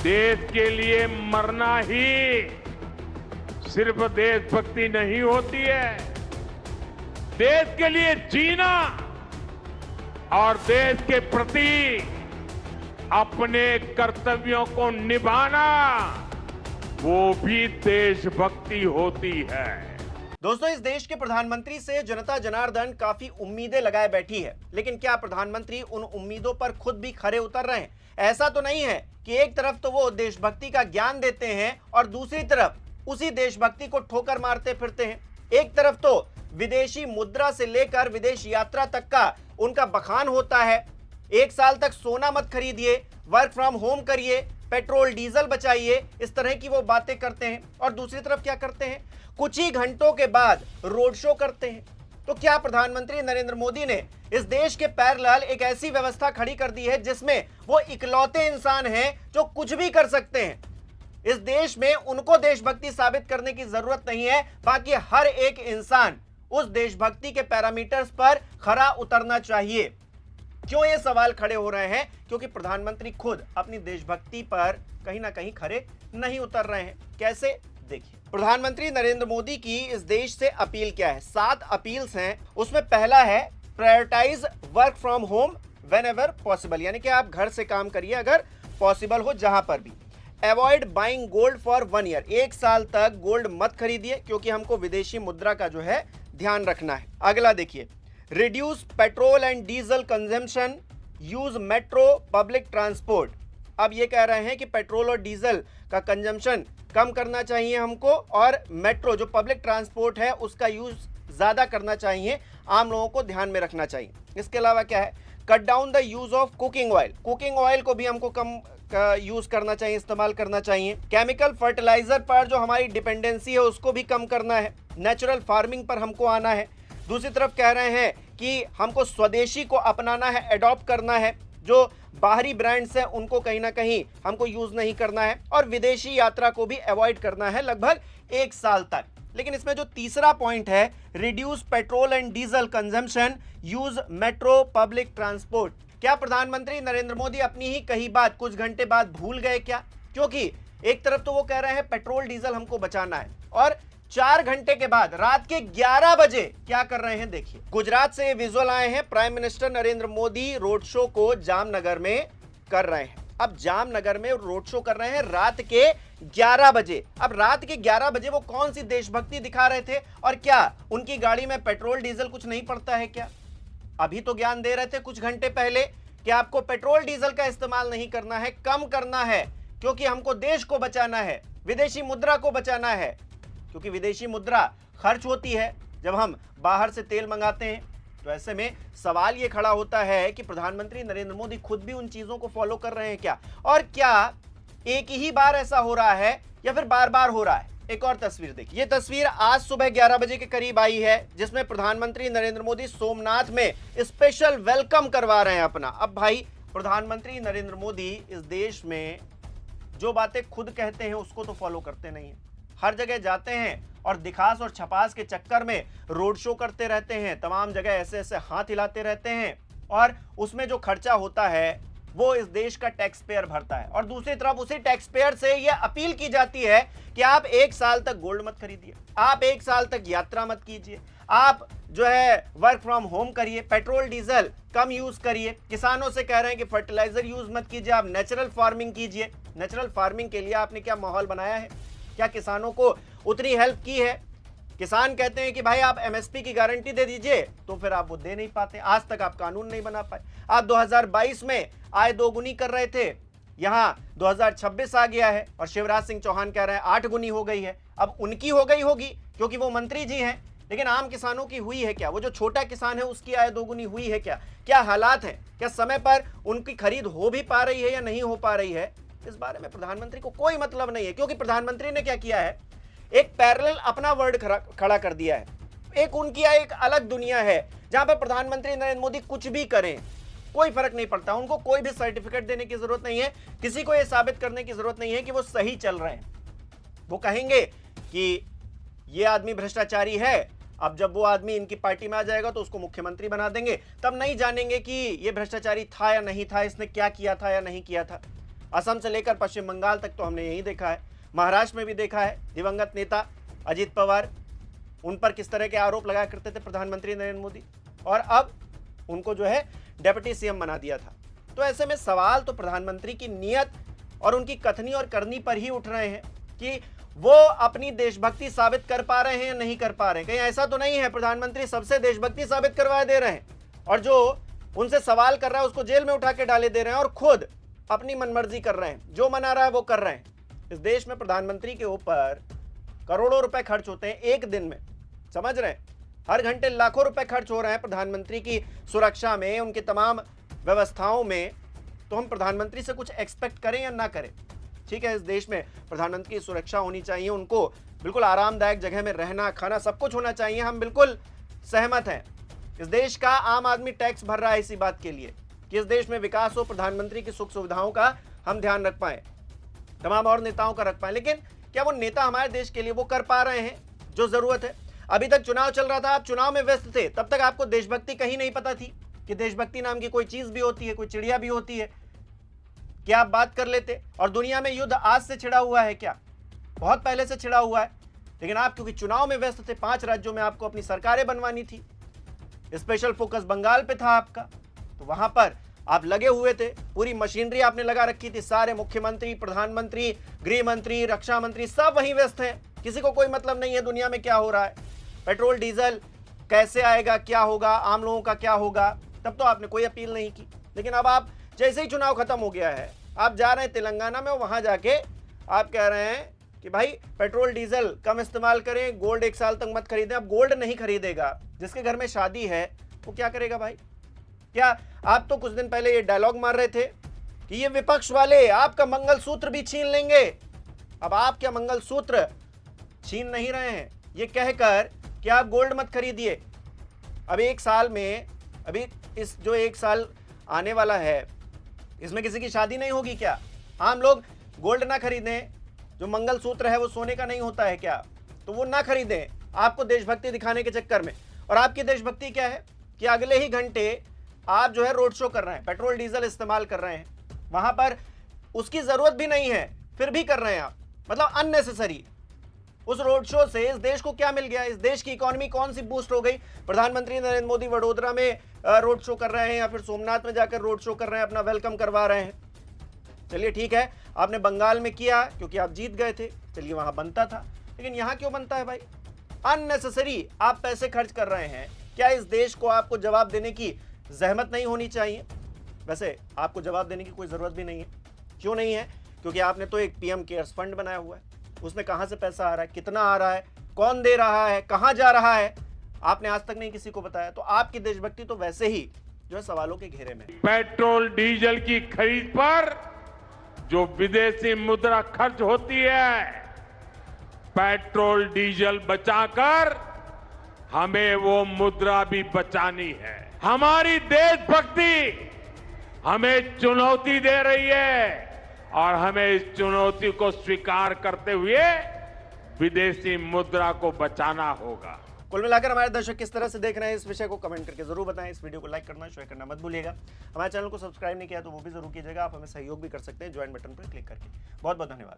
देश के लिए मरना ही सिर्फ देशभक्ति नहीं होती है, देश के लिए जीना और देश के प्रति अपने कर्तव्यों को निभाना वो भी देशभक्ति होती है। दोस्तों, इस देश के प्रधानमंत्री से जनता जनार्दन काफी उम्मीदें लगाए बैठी है, लेकिन क्या प्रधानमंत्री उन उम्मीदों पर खुद भी खरे उतर रहे हैं? ऐसा तो नहीं है कि एक तरफ तो वो देशभक्ति का ज्ञान देते हैं और दूसरी तरफ उसी देशभक्ति को ठोकर मारते फिरते हैं। एक तरफ तो विदेशी मुद्रा से लेकर विदेश यात्रा तक का उनका बखान होता है, 1 साल तक सोना मत खरीदिए, वर्क फ्रॉम होम करिए, पेट्रोल डीजल बचाइए, इस तरह की वो बातें करते हैं। और दूसरी तरफ क्या करते हैं? कुछ ही घंटों के बाद रोड शो करते हैं। तो क्या प्रधानमंत्री नरेंद्र मोदी ने इस देश के पैरेलल एक ऐसी व्यवस्था खड़ी कर दी है जिसमें वो इकलौते इंसान हैं जो कुछ भी कर सकते हैं? इस देश में उनको देशभक्ति साबित करने की जरूरत नहीं है, बाकी हर एक इंसान उस देशभक्ति के पैरामीटर्स पर खरा उतरना चाहिए। क्यों ये सवाल खड़े हो रहे हैं? क्योंकि प्रधानमंत्री खुद अपनी देशभक्ति पर कहीं ना कहीं खरे नहीं उतर रहे हैं। कैसे? देखिए, प्रधानमंत्री नरेंद्र मोदी की इस देश से अपील क्या है? 7 अपील्स हैं। उसमें पहला है prioritise work from home whenever possible, यानी कि आप घर से काम करिए अगर पॉसिबल हो, जहां पर भी। Avoid buying gold for 1 year, 1 साल तक गोल्ड मत खरीदिए क्योंकि हमको विदेशी मुद्रा का जो है ध्यान रखना है। अगला देखिए, reduce petrol and diesel consumption, use metro public transport. अब ये कह रहे हैं कि पेट्रोल और डीजल का कंजम्पशन कम करना चाहिए हमको और मेट्रो जो पब्लिक ट्रांसपोर्ट है उसका यूज ज़्यादा करना चाहिए, आम लोगों को ध्यान में रखना चाहिए। इसके अलावा क्या है? Cut down the use of cooking oil, cooking oil को भी हमको कम यूज करना चाहिए, इस्तेमाल करना चाहिए। केमिकल फर्टिलाइजर पर जो हमारी डिपेंडेंसी है उसको भी कम करना है। नेचुरल फार्मिंग पर हमको आना है। दूसरी तरफ कह रहे हैं कि हमको स्वदेशी को अपनाना है, अडॉप्ट करना है। जो बाहरी ब्रांड्स हैं उनको कहीं ना कहीं हमको यूज नहीं करना है और विदेशी यात्रा को भी अवॉइड करना है लगभग 1 साल तक। लेकिन इसमें जो तीसरा पॉइंट है, reduce petrol and diesel consumption, use metro public transport. क्या प्रधानमंत्री नरेंद्र मोदी अपनी ही कही बात कुछ घंटे बाद भूल गए क्या? क्योंकि एक तरफ तो वो कह रहे हैं पेट्रोल डीजल हमको बचाना है और 4 घंटे के बाद रात के 11 बजे क्या कर रहे हैं? देखिए, गुजरात से ये विजुअल आए हैं। Prime minister Narendra Modi road show को जामनगर में कर रहे हैं। अब जामनगर में रोड शो कर रहे हैं रात के 11 बजे। अब रात के 11 बजे वो कौन सी देशभक्ति दिखा रहे थे? और क्या उनकी गाड़ी में पेट्रोल डीजल कुछ नहीं पड़ता है क्या? अभी तो ज्ञान दे रहे थे कुछ घंटे पहले कि आपको पेट्रोल डीजल का इस्तेमाल नहीं करना है, कम करना है, क्योंकि हमको देश को बचाना है, विदेशी मुद्रा को बचाना है। क्योंकि विदेशी मुद्रा खर्च होती है जब हम बाहर से तेल मंगाते हैं। तो ऐसे में सवाल ये खड़ा होता है कि प्रधानमंत्री नरेंद्र मोदी खुद भी उन चीजों को फॉलो कर रहे हैं क्या? और क्या एक ही बार ऐसा हो रहा है या फिर बार बार हो रहा है? एक और तस्वीर देखिए। ये तस्वीर आज सुबह 11 बजे के करीब आई है जिसमें प्रधानमंत्री नरेंद्र मोदी सोमनाथ में स्पेशल वेलकम करवा रहे हैं अपना। अब भाई, प्रधानमंत्री नरेंद्र मोदी इस देश में जो बातें खुद कहते हैं उसको तो फॉलो करते नहीं है। हर जगह जाते हैं और दिखास और छपास के चक्कर में रोड शो करते रहते हैं, तमाम जगह ऐसे ऐसे हाथ हिलाते रहते हैं और उसमें जो खर्चा होता है वो इस देश का टैक्स पेयर भरता है। और दूसरी तरफ उसी टैक्स पेयर से ये अपील की जाती है कि आप 1 साल तक गोल्ड मत खरीदिए, आप 1 साल तक यात्रा मत कीजिए, आप जो है वर्क फ्रॉम होम करिए, पेट्रोल डीजल कम यूज करिए। किसानों से कह रहे हैं कि फर्टिलाइजर यूज मत कीजिए, आप नेचुरल फार्मिंग कीजिए। नेचुरल फार्मिंग के लिए आपने क्या माहौल बनाया है? क्या किसानों को उतनी हेल्प की है? किसान कहते हैं कि भाई आप एमएसपी की गारंटी दे दीजिए, तो फिर आप वो दे नहीं पाते। आज तक आप कानून नहीं बना पाए। आप 2022 में आय दोगुनी कर रहे थे, यहां 2026 आ गया है और शिवराज सिंह चौहान कह रहे हैं 8 गुनी हो गई है। अब उनकी हो गई होगी क्योंकि वो मंत्री जी हैं, लेकिन आम किसानों की हुई है क्या? वो जो छोटा किसान है उसकी आय दोगुनी हुई है क्या? क्या हालात हैं? क्या समय पर उनकी खरीद हो भी पा रही है या नहीं हो पा रही है? इस बारे में प्रधानमंत्री को कोई मतलब नहीं है, क्योंकि प्रधानमंत्री ने क्या किया है, एक पैरेलल अपना वर्ल्ड खड़ा कर दिया है। एक उनकी एक अलग दुनिया है जहां पर प्रधानमंत्री नरेंद्र मोदी कुछ भी करें कोई फर्क नहीं पड़ता। उनको कोई भी सर्टिफिकेट देने की जरूरत नहीं है, किसी को यह साबित करने की जरूरत नहीं है कि वो सही चल रहे हैं। वो कहेंगे कि ये आदमी भ्रष्टाचारी है, अब जब वो आदमी इनकी पार्टी में आ जाएगा तो उसको मुख्यमंत्री बना देंगे, तब नहीं जानेंगे कि ये भ्रष्टाचारी था या नहीं था, इसने क्या किया था या नहीं किया था। असम से लेकर पश्चिम बंगाल तक तो हमने यही देखा है, महाराष्ट्र में भी देखा है। दिवंगत नेता अजित पवार, उन पर किस तरह के आरोप लगाया करते थे प्रधानमंत्री नरेंद्र मोदी, और अब उनको जो है डेप्यूटी सीएम बना दिया था। तो ऐसे में सवाल तो प्रधानमंत्री की नीयत और उनकी कथनी और करनी पर ही उठ रहे हैं कि वो अपनी देशभक्ति साबित कर पा रहे हैं या नहीं कर पा रहे हैं। कहीं ऐसा तो नहीं है प्रधानमंत्री सबसे देशभक्ति साबित करवाए दे रहे हैं और जो उनसे सवाल कर रहा है उसको जेल में उठा के डाले दे रहे हैं और खुद अपनी मनमर्जी कर रहे हैं, जो मना रहा है वो कर रहे हैं। इस देश में प्रधानमंत्री के ऊपर करोड़ों रुपए खर्च होते हैं एक दिन में, समझ रहे हैं? हर घंटे लाखों रुपए खर्च हो रहे हैं प्रधानमंत्री की सुरक्षा में, उनकी तमाम व्यवस्थाओं में। तो हम प्रधानमंत्री से कुछ एक्सपेक्ट करें या ना करें? ठीक है, इस देश में प्रधानमंत्री की सुरक्षा होनी चाहिए, उनको बिल्कुल आरामदायक जगह में रहना खाना सब कुछ होना चाहिए, हम बिल्कुल सहमत हैं। इस देश का आम आदमी टैक्स भर रहा है इसी बात के लिए कि इस देश में विकास हो, प्रधानमंत्री की सुख सुविधाओं का हम ध्यान रख पाएं, तमाम और नेताओं का रख पाएं। लेकिन क्या वो नेता हमारे देश के लिए वो कर पा रहे हैं जो जरूरत है? अभी तक चुनाव चल रहा था, आप चुनाव में व्यस्त थे, तब तक आपको देशभक्ति कहीं नहीं पता थी कि देशभक्ति नाम की कोई चीज भी होती है, कोई चिड़िया भी होती है। क्या आप बात कर लेते? और दुनिया में युद्ध आज से छिड़ा हुआ है क्या? बहुत पहले से छिड़ा हुआ है। लेकिन आप क्योंकि चुनाव में व्यस्त थे, 5 राज्यों में आपको अपनी सरकारें बनवानी थी, स्पेशल फोकस बंगाल पे था आपका, तो वहां पर आप लगे हुए थे, पूरी मशीनरी आपने लगा रखी थी, सारे मुख्यमंत्री, प्रधानमंत्री, गृह मंत्री, रक्षा मंत्री सब वहीं व्यस्त हैं। किसी को कोई मतलब नहीं है दुनिया में क्या हो रहा है, पेट्रोल डीजल कैसे आएगा, क्या होगा, आम लोगों का क्या होगा, तब तो आपने कोई अपील नहीं की। लेकिन अब आप जैसे ही चुनाव खत्म हो गया है, आप जा रहे हैं तेलंगाना में, वहां जाके आप कह रहे हैं कि भाई पेट्रोल डीजल कम इस्तेमाल करें, गोल्ड 1 साल तक मत खरीदें। अब गोल्ड नहीं खरीदेगा, जिसके घर में शादी है वो क्या करेगा भाई? क्या आप तो कुछ दिन पहले ये डायलॉग मार रहे थे कि ये विपक्ष वाले आपका मंगलसूत्र भी छीन लेंगे। अब आप क्या मंगलसूत्र छीन नहीं रहे हैं ये कहकर कि आप गोल्ड मत खरीदिए। अब 1 साल में, अभी इस जो 1 साल आने वाला है, इसमें किसी की शादी नहीं होगी क्या? आम लोग गोल्ड ना खरीदें, जो मंगलसूत्र है वो सोने का नहीं होता है क्या? तो वो ना खरीदें आपको देशभक्ति दिखाने के चक्कर में। और आपकी देशभक्ति क्या है कि अगले ही घंटे आप जो है रोड शो कर रहे हैं, पेट्रोल डीजल इस्तेमाल कर रहे हैं, वहां पर उसकी जरूरत भी नहीं है फिर भी कर रहे हैं आप, मतलब अननेसेसरी। उस रोड शो से इस देश को क्या मिल गया? इस देश की इकोनॉमी कौन सी बूस्ट हो गई? प्रधानमंत्री नरेंद्र मोदी वडोदरा में रोड शो कर रहे हैं या फिर सोमनाथ में जाकर रोड शो कर रहे हैं, अपना वेलकम करवा रहे हैं। चलिए ठीक है, आपने बंगाल में किया क्योंकि आप जीत गए थे, चलिए वहां बनता था, लेकिन यहां क्यों बनता है भाई? अननेसेसरी आप पैसे खर्च कर रहे हैं। क्या इस देश को आपको जवाब देने की जहमत नहीं होनी चाहिए? वैसे आपको जवाब देने की कोई जरूरत भी नहीं है। क्यों नहीं है? क्योंकि आपने तो एक पीएम केयर्स फंड बनाया हुआ है, उसमें कहां से पैसा आ रहा है, कितना आ रहा है, कौन दे रहा है, कहां जा रहा है, आपने आज तक नहीं किसी को बताया। तो आपकी देशभक्ति तो वैसे ही जो है सवालों के घेरे में। पेट्रोल डीजल की खरीद पर जो विदेशी मुद्रा खर्च होती है, पेट्रोल डीजल बचाकर हमें वो मुद्रा भी बचानी है। हमारी देशभक्ति हमें चुनौती दे रही है और हमें इस चुनौती को स्वीकार करते हुए विदेशी मुद्रा को बचाना होगा। कुल मिलाकर हमारे दर्शक किस तरह से देख रहे हैं इस विषय को कमेंट करके जरूर बताएं। इस वीडियो को लाइक करना, शेयर करना मत भूलिएगा। हमारे चैनल को सब्सक्राइब नहीं किया तो वो भी जरूर कीजिएगा। आप हमें सहयोग भी कर सकते हैं ज्वाइन बटन पर क्लिक करके। बहुत बहुत धन्यवाद।